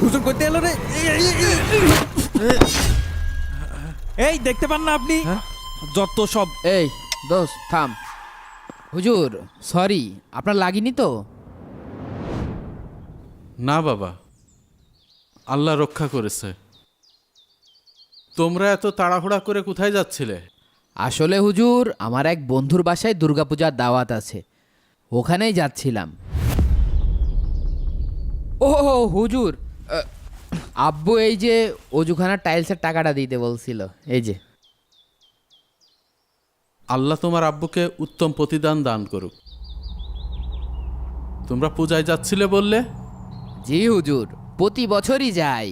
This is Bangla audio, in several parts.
হুজুর করতে এলো রে। এই দেখতে পান না আপনি? যত সব। এই দোস্ত থাম। হুজুর সরি, আপনার লাগেনি তো? না বাবা, আল্লাহ রক্ষা করেছে। তোমরা এত তাড়াহুড়া করে কোথায় যাচ্ছিলে? আসলে হুজুর, আমার এক বন্ধুর বাসায় দুর্গাপূজার দাওয়াত আছে, ওখানেই যাচ্ছিলাম। ও হুজুর, আব্বু এই যে অজুখানার টাইলসের টাকাটা দিতে বলছিল, এই যে। আল্লাহ তোমার আব্বুকে উত্তম প্রতিদান দান করুক। তোমরা পূজায় যাচ্ছিলে বললে? জি হুজুর, প্রতি বছরই যাই।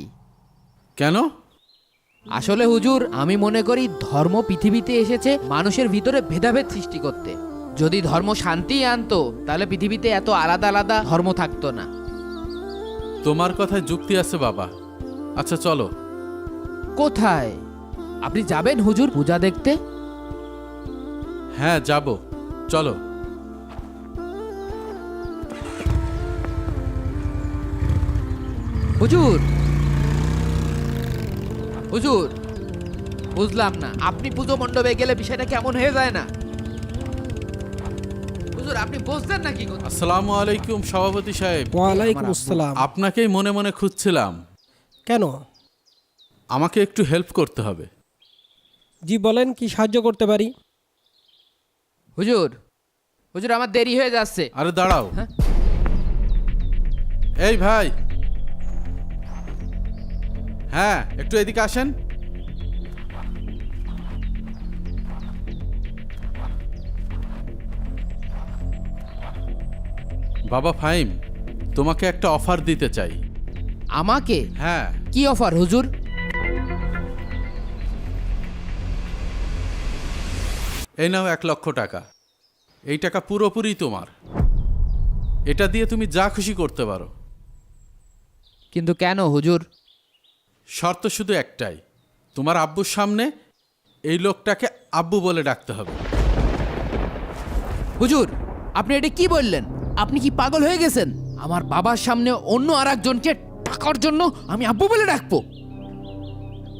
কেন? আসলে হুজুর, আমি মনে করি ধর্ম পৃথিবীতে এসেছে মানুষের ভিতরে ভেদাভেদ সৃষ্টি করতে। যদি ধর্ম শান্তি আনতো তাহলে পৃথিবীতে এত আলাদা আলাদা ধর্ম থাকতো না। তোমার কথায় যুক্তি আছে বাবা। আচ্ছা চলো। কোথায়? আপনি যাবেন হুজুর পূজা দেখতে? হ্যাঁ যাব, চলো। হুজুর, হুজুর, বুঝলাম না, আপনি পুজো মণ্ডপে গেলে বিষয়টা কেমন হয়ে যায় না? হুজুর আপনি বুঝছেন না কি কথা? আসসালামু আলাইকুম সভাপতি সাহেব। ওয়ালাইকুম আসসালাম। আপনাকেই মনে মনে খুঁজছিলাম। কেন? আমাকে একটু হেল্প করতে হবে। জি বলেন, কি সাহায্য করতে পারি? হুজুর, হুজুর আমার দেরি হয়ে যাচ্ছে। আরে দাঁড়াও। হ্যাঁ? এই ভাই, হ্যাঁ একটু এদিকে আসেন। বাবা ফাহিম, তোমাকে একটা অফার দিতে চাই। আমাকে? হ্যাঁ। কি অফার হুজুর? এই নাও 1,00,000 টাকা। এই টাকা পুরোপুরি তোমার। এটা দিয়ে তুমি যা খুশি করতে পারো। কিন্তু কেন হুজুর? শর্ত শুধু একটাই, তোমার আব্বুর সামনে এই লোকটাকে আব্বু বলে ডাকতে হবে। হুজুর আপনি এটা কি বললেন? আপনি কি পাগল হয়ে গেছেন? আমার বাবার সামনে অন্য আরেকজনকে টাকার জন্য আমি আব্বু বলে ডাকবো?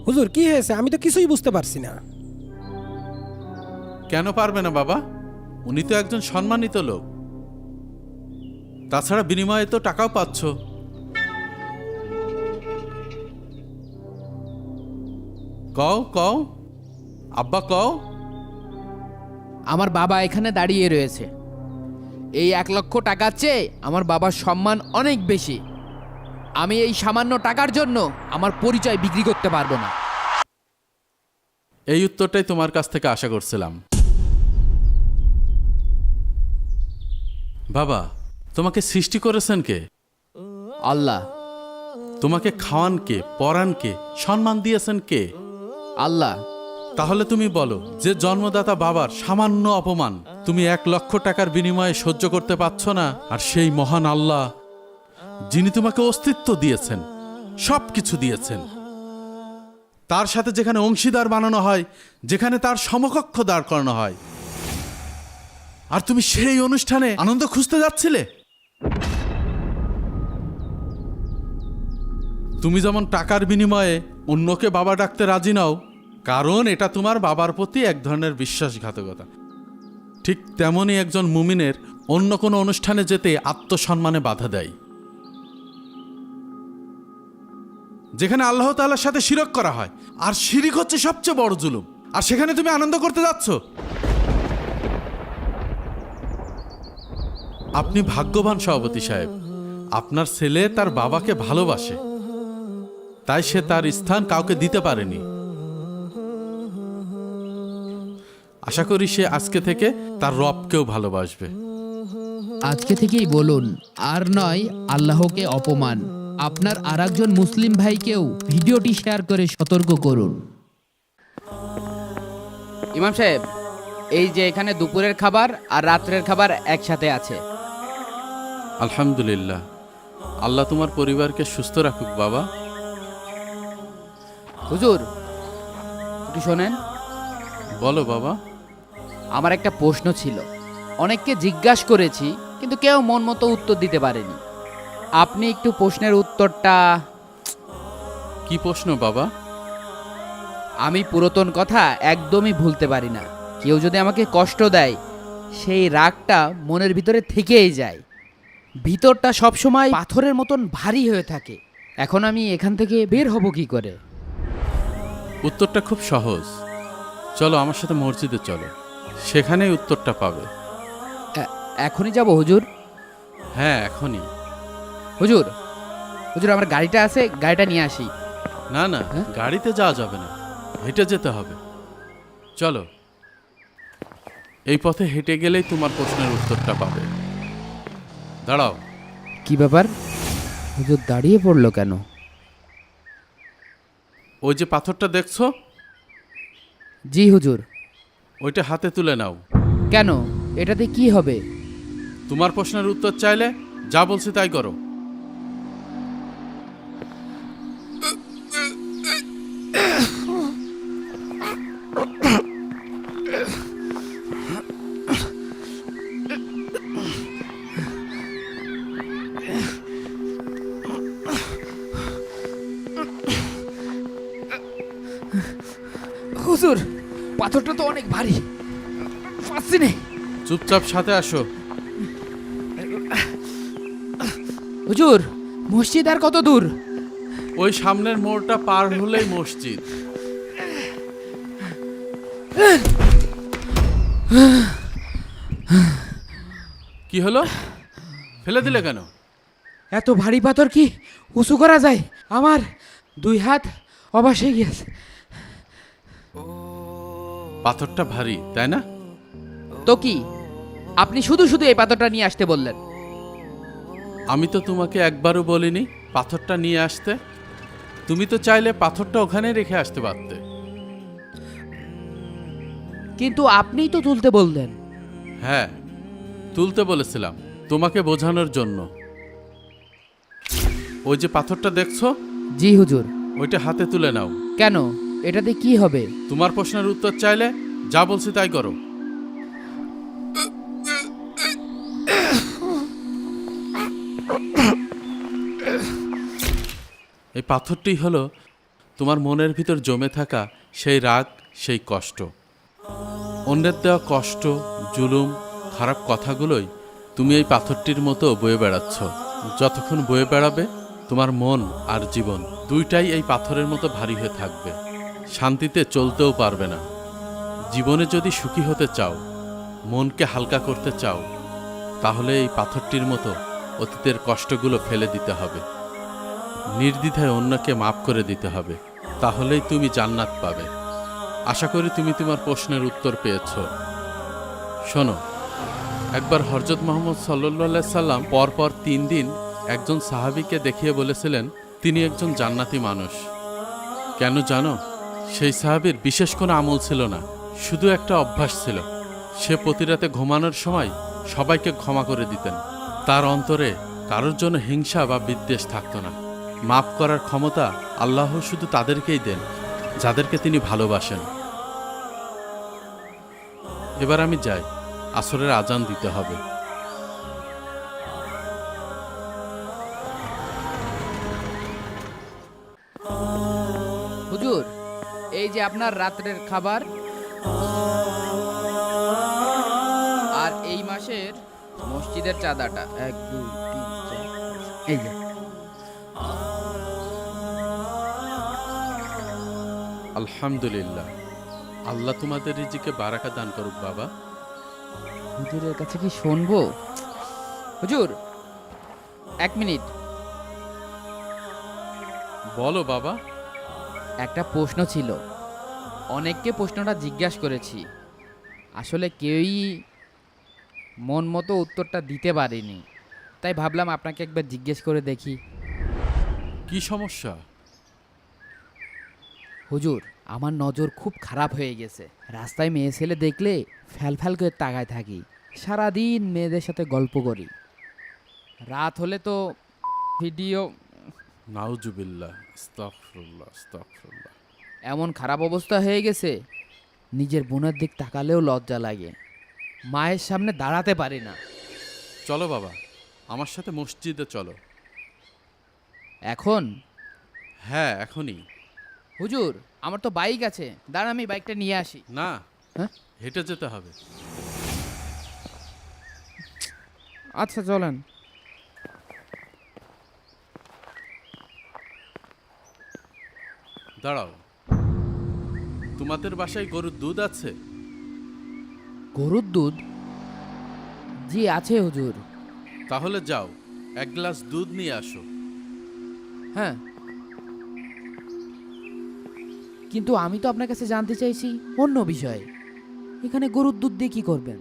হুজুর কি হয়েছে? আমি তো কিছুই বুঝতে পারছি না। কেন পারবে না বাবা? উনি তো একজন সম্মানিত লোক। তাছাড়া বিনিময়ে তো টাকাও পাচ্ছ। কও কও, আব্বা কও। আমার বাবা এখানে দাঁড়িয়ে রয়েছে। এই 1,00,000 টাকার চেয়ে আমার বাবার সম্মান অনেক বেশি। আমি এই সামান্য টাকার জন্য আমার পরিচয় বিক্রি করতে পারবো না। এই উত্তরটাই তোমার কাছ থেকে আশা করছিলাম। বাবা, তোমাকে সৃষ্টি করেছেন কে? আল্লাহ। তোমাকে খাওয়ান কে, পরান কে, সম্মান দিয়েছেন কে? আল্লাহ। তাহলে তুমি বলো, যে জন্মদাতা বাবার সামান্য অপমান তুমি 1,00,000 টাকার বিনিময়ে সহ্য করতে পারছো না, আর সেই মহান আল্লাহ যিনি তোমাকে অস্তিত্ব দিয়েছেন, সব কিছু দিয়েছেন, তার সাথে যেখানে অংশীদার বানানো হয়, যেখানে তার সমকক্ষ দাঁড় করানো হয়, আর তুমি সেই অনুষ্ঠানে আনন্দ খুঁজতে যাচ্ছিলে? তুমি যেমন টাকার বিনিময়ে অন্যকে বাবা ডাকতে রাজি নাও, কারণ এটা তোমার বাবার প্রতি এক ধরনের বিশ্বাসঘাতকতা, ঠিক তেমনই একজন মুমিনের অন্য কোনো অনুষ্ঠানে যেতে আত্মসম্মানে বাধা দেয়, যেখানে আল্লাহ তাআলার সাথে শিরক করা হয়। আর শিরিক হচ্ছে সবচেয়ে বড় জুলুম, আর সেখানে তুমি আনন্দ করতে যাচ্ছ। আপনি ভাগ্যবান সভাপতি সাহেব, আপনার ছেলে তার বাবাকে ভালোবাসে, তাই সে তার স্থান কাউকে দিতে পারেনি। আশা করি সে আজকে থেকে তার রবকেও ভালোবাসবে। আজকে থেকেই বলুন, আর নয় আল্লাহকে অপমান। আপনার আরেকজন মুসলিম ভাইকেও ভিডিওটি শেয়ার করে সতর্ক করুন। ইমাম সাহেব, এই যে এখানে দুপুরের খাবার আর রাত্রের খাবার একসাথে আছে। আলহামদুলিল্লাহ, আল্লাহ তোমার পরিবারকে সুস্থ রাখুক বাবা। হুজুর একটু শোনেন। বলো বাবা। আমার একটা প্রশ্ন ছিল, অনেককে জিজ্ঞাসা করেছি কিন্তু কেউ মন মতো উত্তর দিতে পারেনি। আপনি একটু প্রশ্নের উত্তরটা কি প্রশ্ন বাবা? আমি পুরাতন কথা একদমই ভুলতে পারি না। কেউ যদি আমাকে কষ্ট দেয়, সেই রাগটা মনের ভিতরে থেকেই যায়। ভিতরটা সবসময় পাথরের মতন ভারী হয়ে থাকে। এখন আমি এখান থেকে বের হব কি করে? উত্তরটা খুব সহজ। চলো আমার সাথে মসজিদে চলো, সেখানেই উত্তরটা পাবে। এখনই যাব হুজুর? হ্যাঁ, এখনই। হুজুর, হুজুর আমার গাড়িটা আছে, গাড়িটা নিয়ে আসি। না না, হ্যাঁ? গাড়িতে যাওয়া যাবে না, হেঁটে যেতে হবে। চলো, এই পথে হেঁটে গেলেই তোমার প্রশ্নের উত্তরটা পাবে। দাঁড়াও। কি ব্যাপার? হুজুর দাঁড়িয়ে পড়লো কেন? ওই যে পাথরটা দেখছো, জি হুজুর। ওইটা হাতে তুলে নাও। কেন? এটাতে কি হবে? তোমার প্রশ্নের উত্তর চাইলে যা বলছি তাই করো। হুজুর, পাথরটা তো অনেক ভারী, পাচ্ছি না। চুপচাপ সাথে আসো। হুজুর, মসজিদ আর কত দূর? ওই সামনের মোড়টা পার হলেই মসজিদ। কি হলো, ফেলে দিলে কেন? এত ভারী পাথর কি উঁচু করা যায়? আমার 2 হাত অবাস হয়ে গিয়েছে। পাথরটা ভারী, তাই না? তো কি, আপনি শুধু শুধু এই পাথরটা নিয়ে আসতে বললেন? আমি তো তোমাকে একবারও বলিনি পাথরটা নিয়ে আসতে। তুমি তো চাইলে পাথরটা ওখানে রেখে আসতে পারতে। কিন্তু আপনিই তো তুলতে বললেন। হ্যাঁ, তুলতে বলেছিলাম তোমাকে বোঝানোর জন্য। ওই যে পাথরটা দেখছো, জি হুজুর। ওইটা হাতে তুলে নাও। কেন? এটাতে কি হবে? তোমার প্রশ্নের উত্তর চাইলে যা বলছি তাই করো। এই পাথরটি হলো তোমার মনের ভিতর জমে থাকা সেই রাগ, সেই কষ্ট। অন্যের দেওয়া কষ্ট, জুলুম, খারাপ কথাগুলোই তুমি এই পাথরটির মতো বয়ে বেড়াচ্ছ। যতক্ষণ বয়ে বেড়াবে, তোমার মন আর জীবন দুইটাই এই পাথরের মতো ভারী হয়ে থাকবে। শান্তিতে চলতেও পারবে না। জীবনে যদি সুখী হতে চাও, মনকে হালকা করতে চাও, তাহলে এই পাথরটির মতো অতীতের কষ্টগুলো ফেলে দিতে হবে। নির্দ্বিধায় অন্যকে মাফ করে দিতে হবে, তাহলেই তুমি জান্নাত পাবে। আশা করি তুমি তোমার প্রশ্নের উত্তর পেয়েছ। শোনো, একবার হযরত মুহাম্মদ সাল্লাল্লাহু সাল্লাম পরপর 3 দিন একজন সাহাবীকে দেখিয়ে বলেছিলেন তিনি একজন জান্নাতি মানুষ। কেন জানো? সেই সাহাবীর বিশেষ কোনো আমল ছিল না, শুধু একটা অভ্যাস ছিল। সে প্রতি রাতে ঘুমানোর সময় সবাইকে ক্ষমা করে দিতেন। তার অন্তরে কারোর জন্য হিংসা বা বিদ্বেষ থাকতো না। মাফ করার ক্ষমতা আল্লাহ শুধু তাদেরকেই দেন যাদেরকে তিনি ভালোবাসেন। এবার আমি যাই, আসরের আজান দিতে হবে। হুজুর, এই যে আপনার রাত্রের খাবার, আর এই মাসের মসজিদের চাঁদাটা। 1 2 3 4, এই যে। আলহামদুলিল্লাহ, আল্লাহ তোমাদের রিজিকে বারাকা দান করুক বাবা। হুজুরের কাছে কি শুনবো? হুজুর, 1 মিনিট। বলো বাবা। একটা প্রশ্ন ছিল, অনেককে প্রশ্নটা জিজ্ঞাসা করেছি, আসলে কেউই মন মতো উত্তরটা দিতে পারেনি, তাই ভাবলাম আপনাকে একবার জিজ্ঞেস করে দেখি। কি সমস্যা? হুজুর, আমার নজর খুব খারাপ হয়ে গেছে। রাস্তায় মেয়ে ছেলে দেখলে ফ্যাল ফ্যাল করে তাকায় থাকি। সারাদিন মেয়েদের সাথে গল্প করি, রাত হলে তো ভিডিও। নাউজুবিল্লাহ, আস্তাগফিরুল্লাহ, আস্তাগফিরুল্লাহ। এমন খারাপ অবস্থা হয়ে গেছে, নিজের বোনের দিক তাকালেও লজ্জা লাগে, মায়ের সামনে দাঁড়াতে পারি না। চলো বাবা, আমার সাথে মসজিদে চলো। এখন? হ্যাঁ, এখনই। হুজুর, আমার তো বাইক আছে, দাঁড়ান আমি বাইকটা নিয়ে আসি। না, হ্যাঁ? হেঁটে যেতে হবে। আচ্ছা চলেন। দাঁড়াও, তোমাদের বাসায় গরুর দুধ আছে? গরুর দুধ? জি আছে হুজুর। তাহলে যাও, এক গ্লাস দুধ নিয়ে আসো। হ্যাঁ, কিন্তু আমি তো আপনার কাছে জানতে চাইছি অন্য বিষয়ে। এখানে গরুর দুধ দিয়ে কি করবেন?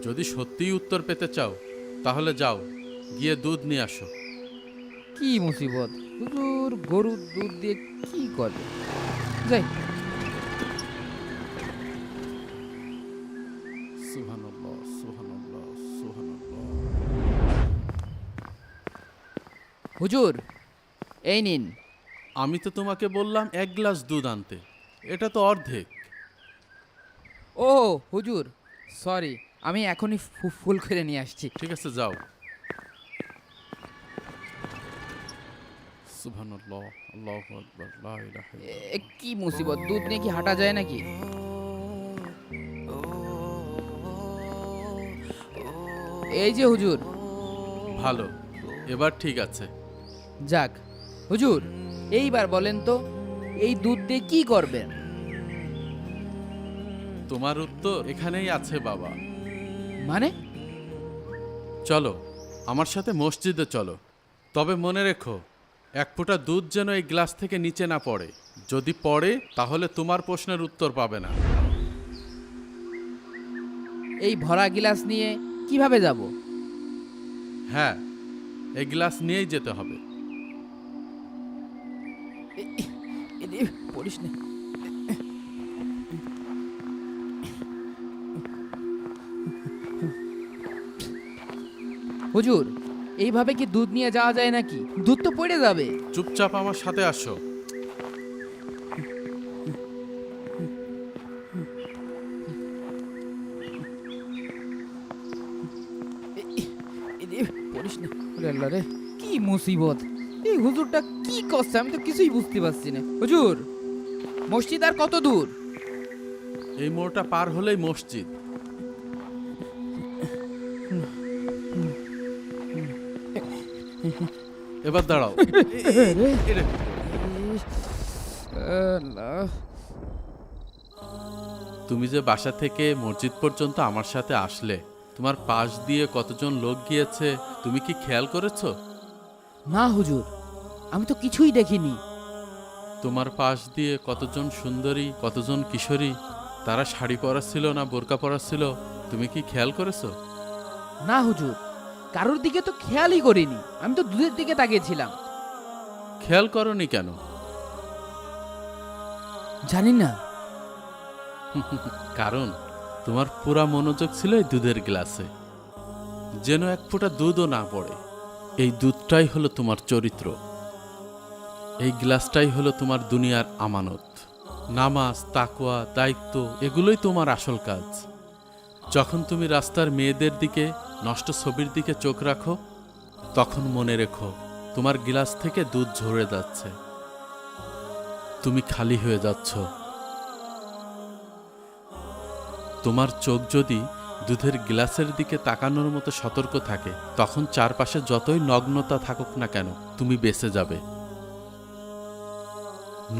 যদি সত্যিই উত্তর পেতে চাও তাহলে যাও, গিয়ে দুধ নিয়ে আসো। কি মুসিবত, হুজুর গরুর দুধ দিয়ে কি করবে? যাই। সুবহানাল্লাহ, সুবহানাল্লাহ, সুবহানাল্লাহ। হুজুর, এই নিন। আমি তো তোমাকে বললাম এক গ্লাস দুধ আনতে, এটা তো অর্ধেক। ও হুজুর, সরি, আমি এখনই ফুল করে নিয়ে আসছি। ঠিক আছে, যাও। সুবহানাল্লাহ, আল্লাহু আকবার, লা ইলাহা ইল্লাল্লাহ। কি মুসিবত, দুধ নিয়ে কি হাঁটা যায় নাকি? এই যে হুজুর। ভালো, এবার ঠিক আছে। যাক হুজুর, এইবার বলেন তো এই দুধ দিয়ে কি করবেন? তোমার উত্তর এখানেই আছে বাবা। মানে? চলো, আমার সাথে মসজিদে চলো। তবে মনে রেখো, এক ফোঁটা দুধ যেন এই গ্লাস থেকে নিচে না পড়ে। যদি পড়ে তাহলে তোমার প্রশ্নের উত্তর পাবে না। এই ভরা গিলাস নিয়ে কিভাবে যাব? হ্যাঁ, এই গ্লাস নিয়েই যেতে হবে। পড়িস না। হুজুর, এইভাবে কি দুধ নিয়ে যাওয়া যায় নাকি? দুধ তো পড়ে যাবে। চুপচাপ আমার সাথে আসো। পড়িস না। ওরে আল্লাহ রে, কি মুসিবত! এই হুজুরটা কি করছে আমি তো কিছুই বুঝতে পারছি না। হুজুর, মসজিদ আর কত দূর? এই মোড়টা পার হলেই মসজিদ। এবার দাঁড়াও। এটা কি? তুমি যে বাসা থেকে মসজিদ পর্যন্ত আমার সাথে আসলে, তোমার পাশ দিয়ে কতজন লোক গিয়েছে তুমি কি খেয়াল করেছো? না হুজুর, আমি তো কিছুই দেখিনি। তোমার পাশ দিয়ে কতজন সুন্দরী, কতজন কিশোরী, তারা শাড়ি পরা ছিল না বোরকা পরা ছিল, তুমি কি খেয়াল করেছো? না হুজুর, কারোর দিকে তো খেয়ালই করিনি, আমি তো দুধের দিকে তাকিয়েছিলাম। খেয়াল করনি কেন? জানি না। কারণ তোমার পুরা মনোযোগ ছিল এই দুধের গ্লাসে, যেন এক ফোঁটা দুধও না পড়ে। এই দুধটাই হলো তোমার চরিত্র, এই গ্লাসটাই হলো তোমার দুনিয়ার আমানত। নামাজ, তাকওয়া, দায়িত্ব, এগুলোই তোমার আসল কাজ। যখন তুমি রাস্তার মেয়েদের দিকে, নষ্ট ছবির দিকে চোখ রাখো, তখন মনে রেখো তোমার গ্লাস থেকে দুধ ঝরে যাচ্ছে, তুমি খালি হয়ে যাচ্ছ। তোমার চোখ যদি দুধের গ্লাসের দিকে তাকানোর মতো সতর্ক থাকে, তখন চারপাশে যতই নগ্নতা থাকুক না কেন তুমি বেঁচে যাবে।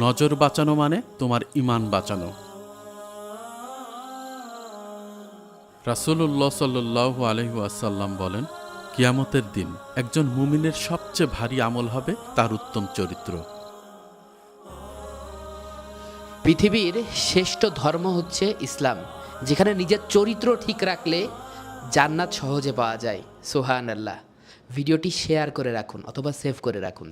নজর বাঁচানো মানে তোমার ঈমান বাঁচানো। রাসূলুল্লাহ সাল্লাল্লাহু আলাইহি ওয়াসাল্লাম বলেন, কিয়ামতের দিন একজন মুমিনের সবচেয়ে ভারী আমল হবে তার উত্তম চরিত্র। পৃথিবীর শ্রেষ্ঠ ধর্ম হচ্ছে ইসলাম, যেখানে নিজের চরিত্র ঠিক রাখলে জান্নাত সহজে পাওয়া যায়। সুবহানাল্লাহ। ভিডিওটি শেয়ার করে রাখুন অথবা সেভ করে রাখুন।